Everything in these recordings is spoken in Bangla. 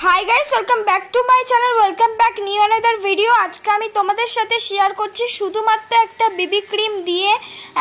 Hi guys, welcome back to my channel, welcome back new another video. আজকে আমি তোমাদের সাথে শেয়ার করছি শুধুমাত্র একটা বিবি ক্রিম দিয়ে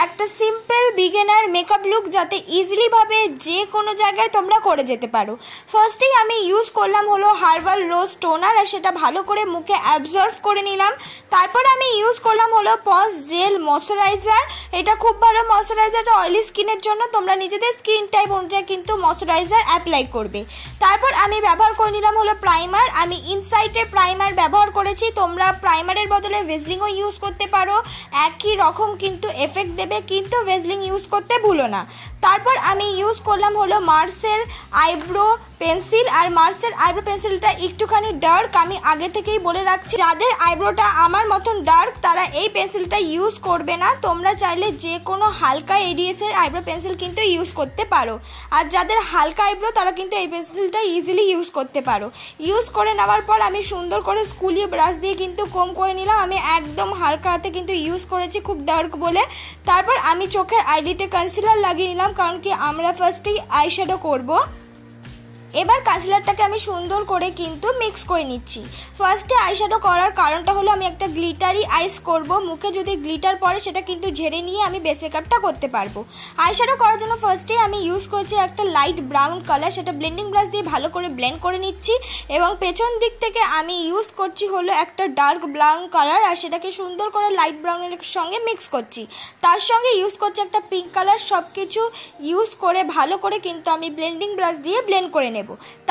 একটা সিম্পল বিগিনার মেকআপ লুক, যাতে ইজিলি ভাবে যে কোনো জায়গায় তোমরা করে যেতে পারো। ফার্স্টেই আমি ইউজ করলাম হলো হার্বাল রোজ টোনার, আর সেটা ভালো করে মুখে অ্যাবজর্ভ করে নিলাম। তারপর আমি ইউজ করলাম হলো পন্স জেল ময়শ্চারাইজার। এটা খুব ভালো ময়শ্চারাইজারটা অয়েলি স্কিনের জন্য, তোমরা নিজেদের স্কিন টাইপ অনুযায়ী কিন্তু ময়শ্চারাইজার অ্যাপ্লাই করবে। তারপর আমি ব্যবহার করে নিলাম হলো প্রাইমার। আমি ইনসাইটের প্রাইমার ব্যবহার করেছি, তোমরা প্রাইমারের বদলে ভেজলিংও ইউজ করতে পারো, একই রকম কিন্তু এফেক্ট দেবে, কিন্তু ভেজলিং ইউজ করতে ভুলো না। তারপর আমি ইউজ করলাম হলো মার্সের আইব্রো পেন্সিল, আর মার্সের আইব্রো পেন্সিলটা একটুখানি ডার্ক, আমি আগে থেকেই বলে রাখছি যাদের আইব্রোটা আমার মতন ডার্ক তারা এই পেন্সিলটা ইউজ করবে না। তোমরা চাইলে যে কোনো হালকা এডিএসের আইব্রো পেন্সিল কিন্তু ইউজ করতে পারো, আর যাদের হালকা আইব্রো তারা কিন্তু এই পেন্সিলটা ইজিলি ইউজ করতে পারো। ইউজ করে নেওয়ার পর আমি সুন্দর করে স্কুলি ব্রাশ দিয়ে কিন্তু কম করে নিলাম। আমি একদম হালকা হাতে কিন্তু ইউজ করেছি, খুব ডার্ক বলে। তারপর আমি চোখের আইলিটে কনসিলার লাগিয়ে নিলাম, কারণ কি আমরা ফার্স্টেই আইশ্যাডো করব। এবার কনসিলারটাকে আমি সুন্দর করে কিন্তু মিক্স করে নিচ্ছি। ফার্স্টে আইশ্যাডো করার কারণটা হলো আমি একটা গ্লিটারি আইস করব, মুখে যদি গ্লিটার পড়ে সেটা কিন্তু ঝেড়ে নিয়ে আমি বেস মেকআপটা করতে পারবো। আইশ্যাডো করার জন্য ফার্স্টে আমি ইউজ করছি একটা লাইট ব্রাউন কালার, সেটা ব্লেন্ডিং ব্রাশ দিয়ে ভালো করে ব্লেন্ড করে নিচ্ছি। এবং পেছন দিক থেকে আমি ইউজ করছি হলো একটা ডার্ক ব্রাউন কালার, আর সেটাকে সুন্দর করে লাইট ব্রাউনের সঙ্গে মিক্স করছি। তার সঙ্গে ইউজ করছি একটা পিঙ্ক কালার। সব কিছু ইউজ করে ভালো করে কিন্তু আমি ব্লেন্ডিং ব্রাশ দিয়ে ব্লেন্ড করে নেব।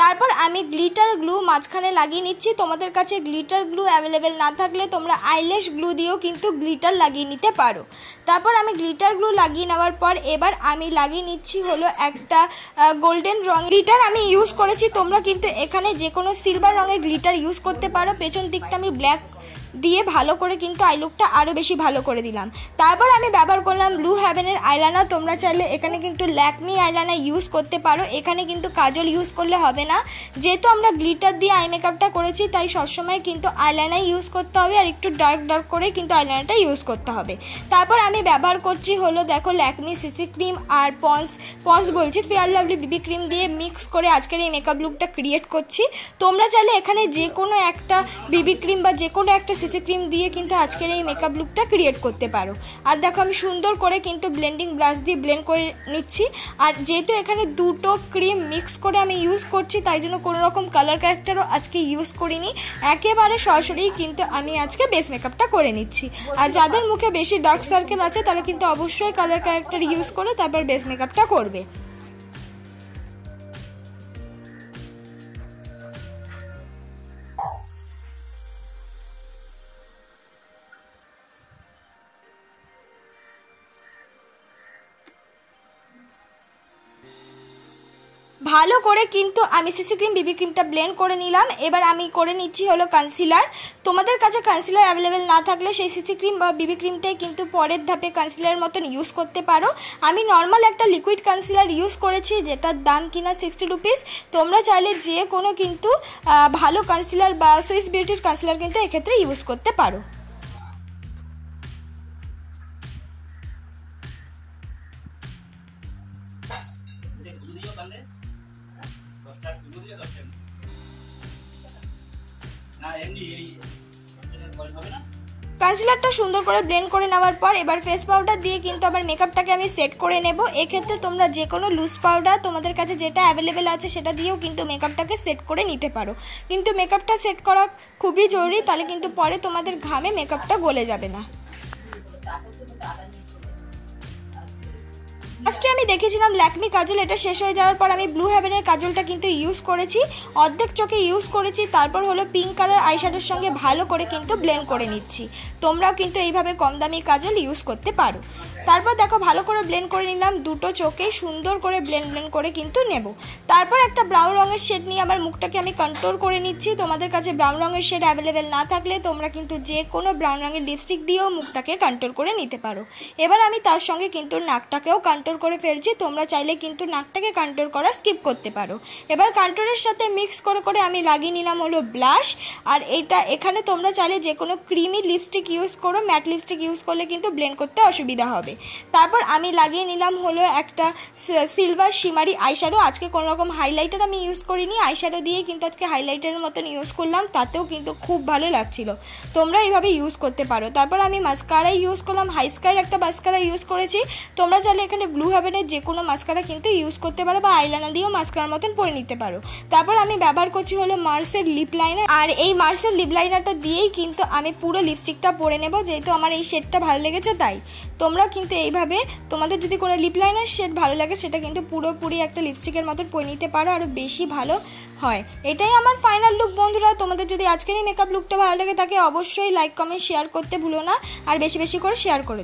তারপর আমি গ্লিটার গ্লু মাঝখানে লাগিয়ে নিচ্ছি। তোমাদের কাছে গ্লিটার গ্লু অ্যাভেলেবেল না থাকলে তোমরা আইল্যাশ গ্লু দিয়েও কিন্তু গ্লিটার লাগিয়ে নিতে পারো। তারপর আমি গ্লিটার গ্লু লাগিয়ে নেওয়ার পর এবার আমি লাগিয়ে নিচ্ছি হলো একটা গোল্ডেন রঙ গ্লিটার আমি ইউজ করেছি। তোমরা কিন্তু এখানে যে কোনো সিলভার রঙের গ্লিটার ইউজ করতে পারো। পেছন দিকটা আমি ব্ল্যাক দিয়ে ভালো করে কিন্তু আই লুকটা আরও বেশি ভালো করে দিলাম। তারপর আমি ব্যবহার করলাম ব্লু হেভেনের আইলাইনার। তোমরা চাইলে এখানে কিন্তু ল্যাকমি আইলাইনার ইউজ করতে পারো, এখানে কিন্তু কাজল ইউজ করলে হবে না। যেহেতু আমরা গ্লিটার দিয়ে আই মেকআপটা করেছি তাই সবসময় কিন্তু আইলাইনার ইউজ করতে হবে, আর একটু ডার্ক ডার্ক করে কিন্তু আইলাইনারটা ইউজ করতে হবে। তারপর আমি ব্যবহার করছি হলো দেখো ল্যাকমি সিসি ক্রিম আর পন্স বলছি ফেয়ার লাভলি বিবি ক্রিম দিয়ে মিক্স করে আজকের এই মেকআপ লুকটা ক্রিয়েট করছি। তোমরা চাইলে এখানে যে কোনো একটা বিবি ক্রিম বা যে কোনো একটা সিসি ক্রিম দিয়ে কিন্তু আজকের এই মেকআপ লুকটা ক্রিয়েট করতে পারো। আর দেখো আমি সুন্দর করে কিন্তু ব্লেন্ডিং ব্রাশ দিয়ে ব্লেন্ড করে নিচ্ছি। আর যেহেতু এখানে দুটো ক্রিম মিক্স করে আমি ইউজ করছি তাই জন্য কোনো রকম কালার ক্যারেক্টারও আজকে ইউজ করিনি, একেবারে সরাসরি কিন্তু আমি আজকে বেস মেকআপটা করে নিচ্ছি। আর যাদের মুখে বেশি ডার্ক সার্কেল আছে তারা কিন্তু অবশ্যই কালার ক্যারেক্টার ইউজ করে তারপর বেস মেকআপটা করবে। ভালো করে কিন্তু আমি সিসি ক্রিম বিবি ক্রিমটা ব্লেন্ড করে নিলাম। এবার আমি করে নিচ্ছি হলো কনসিলার। তোমাদের কাছে কনসিলার অ্যাভেলেবেল না থাকলে সেই সিসি ক্রিম বা বিবি ক্রিমটাই কিন্তু পরের ধাপে কনসিলারের মতন ইউজ করতে পারো। আমি নর্মাল একটা লিকুইড কনসিলার ইউজ করেছি, যেটার দাম কিনা 60 রুপিস। তোমরা চাইলে যে কোনো কিন্তু ভালো কনসিলার বা সুইস বিউটির কনসিলার কিন্তু এক্ষেত্রে ইউজ করতে পারো। কনসিলারটা সুন্দর করে ব্লেন্ড করে নেওয়ার পর এবার ফেস পাউডার দিয়ে কিন্তু আবার মেকআপটাকে আমি সেট করে নেব। এক্ষেত্রে তোমরা যে কোনো লুজ পাউডার তোমাদের কাছে যেটা অ্যাভেলেবেল আছে সেটা দিয়েও কিন্তু মেকআপটাকে সেট করে নিতে পারো, কিন্তু মেকআপটা সেট করা খুবই জরুরি, তাহলে কিন্তু পরে তোমাদের ঘামে মেকআপটা গলে যাবে না। ফার্স্টে আমি দেখেছিলাম ল্যাকমি কাজল, এটা শেষ হয়ে যাওয়ার পর আমি ব্লু হেভেনের কাজলটা কিন্তু ইউজ করেছি, অর্ধেক চোখে ইউজ করেছি। তারপর হলো পিঙ্ক কালার আইশ্যাডোর সঙ্গে ভালো করে কিন্তু ব্লেন্ড করে নিচ্ছি। তোমরাও কিন্তু এইভাবে কম দামি কাজল ইউজ করতে পারো। তারপর দেখো ভালো করে ব্লেন্ড করে নিলাম, দুটো চোখেই সুন্দর করে ব্লেন্ড করে কিন্তু নেব। তারপর একটা ব্রাউন রঙের শেড নিয়ে আমার মুখটাকে আমি কন্ট্রোল করে নিচ্ছি। তোমাদের কাছে ব্রাউন রঙের শেড অ্যাভেলেবেল না থাকলে তোমরা কিন্তু যে কোনো ব্রাউন রঙের লিপস্টিক দিয়েও মুখটাকে কন্ট্রোল করে নিতে পারো। এবার আমি তার সঙ্গে কিন্তু নাকটাকেও কন্ট্রোল করে ফেলছি, তোমরা চাইলে কিন্তু নাকটাকে কন্ট্রোল করা স্কিপ করতে পারো। এবার কন্ট্রোলের সাথে মিক্স করে করে আমি লাগিয়ে নিলাম হলো ব্লাশ। আর এখানে তোমরা চাইলে যে কোনো ক্রিমি লিপস্টিক ইউজ করো, ম্যাট লিপস্টিক ইউজ করলে কিন্তু ব্লেন্ড করতে অসুবিধা হবে। হবে। তারপর আমি লাগিয়ে নিলাম হলো একটা সিলভার শিমারি আইশ্যাডো। আজকে কোনো রকম হাইলাইটার আমি ইউজ করিনি, আইশ্যাডো দিয়ে কিন্তু আজকে হাইলাইটারের মতন ইউজ করলাম, তাতেও কিন্তু খুব ভালো লাগছিল। তোমরা এইভাবে ইউজ করতে পারো। তারপর আমি মাস্কারা ইউজ করলাম, হাইস্কার একটা মাস্কারা ইউজ করেছি। তোমরা চাইলে এখানে ব্লু হেভেনের যে কোনো মাস্কারা কিন্তু ইউজ করতে পারো বা আইলাইনার দিয়েও মাস্কারার মতন পরে নিতে পারো। তারপর আমি ব্যবহার করছি হলো মার্সের লিপ লাইনার, আর এই মার্সের লিপ লাইনারটা দিয়েই কিন্তু আমি পুরো লিপস্টিকটা পরে নেব, যেহেতু আমার এই শেডটা ভালো লেগেছে তাই। তোমরা কিন্তু এইভাবে তোমাদের যদি কোনো লিপ লাইনার শেড ভালো লাগে সেটা কিন্তু পুরোপুরি একটা লিপস্টিকের মতন পরে নিতে পারো, আরও বেশি ভালো হয়। এটাই আমার ফাইনাল লুক বন্ধুরা। তোমাদের যদি আজকের এই মেকআপ লুকটা ভালো লাগে থাকে অবশ্যই লাইক কমেন্ট শেয়ার করতে ভুলো না, আর বেশি বেশি করে শেয়ার করে।